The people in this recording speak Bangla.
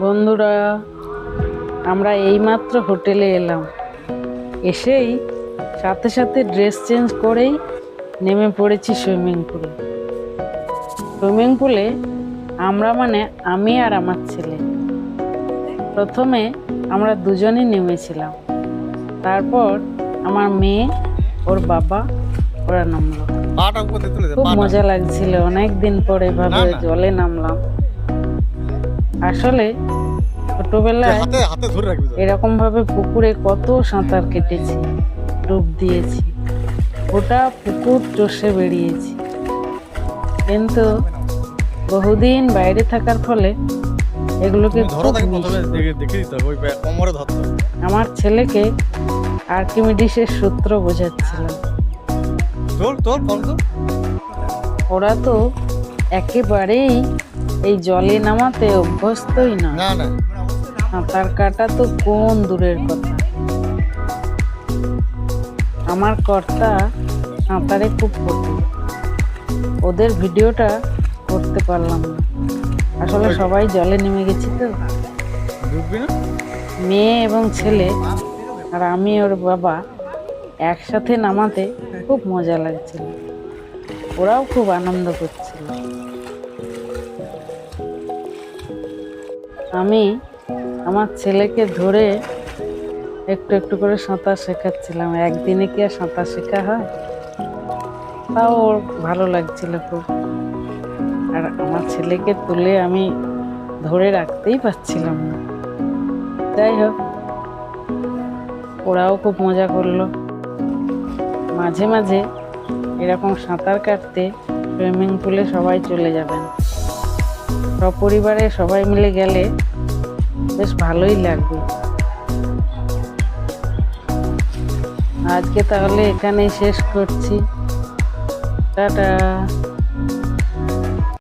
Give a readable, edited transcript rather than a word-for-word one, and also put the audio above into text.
বন্ধুরা, আমরা এইমাত্র হোটেলে এলাম। এসেই সাথে সাথে ড্রেস চেঞ্জ করেই নেমে পড়েছি সুইমিং পুলে। সুইমিং পুলে আমরা মানে আমি আর আমার ছেলে। প্রথমে আমরা দুজনই নেমেছিলাম, তারপর আমার মেয়ে, ওর বাবা, ওরা নামলো। খুব মজা লাগছিল, অনেক দিন পরে এভাবে জলে নামলাম। আসলে ছোটবেলায় এরকম ভাবে পুকুরে কত সাঁতার কেটেছি, ডুব দিয়েছি, গোটা পুকুর চষে বেরিয়েছি। কিন্তু বহুদিন বাইরে থাকার ফলে এগুলোকে আমার ছেলেকে আর্কিমিডিসের সূত্র বোঝাচ্ছিলাম। ওরা তো একেবারেই এই জলে নামাতে অভ্যস্তই না। সাঁতার কাটা তো কোন দূরের কথা। আমার কর্তা সাঁতারে খুব পটু, ওদের ভিডিওটা করতে পারলাম না। আসলে সবাই জলে নেমে গেছি তো, মেয়ে এবং ছেলে আর আমি ওর বাবা একসাথে নামাতে খুব মজা লাগছিল। ওরাও খুব আনন্দ করছিল। আমি আমার ছেলেকে ধরে একটু একটু করে সাঁতার শেখাচ্ছিলাম। একদিনে কি আর সাঁতার শেখা হয়? তাও ওর ভালো লাগছিল খুব। আর আমার ছেলেকে তুলে আমি ধরে রাখতেই পারছিলাম না। যাই হোক, ওরাও খুব মজা করলো। মাঝে মাঝে এরকম সাঁতার কাটতে সুইমিং পুলে সবাই চলে যাবেন। সপরিবারে সবাই মিলে গেলে বেশ ভালোই লাগবে। আজকে তাহলে এখানেই শেষ করছি। টাটা।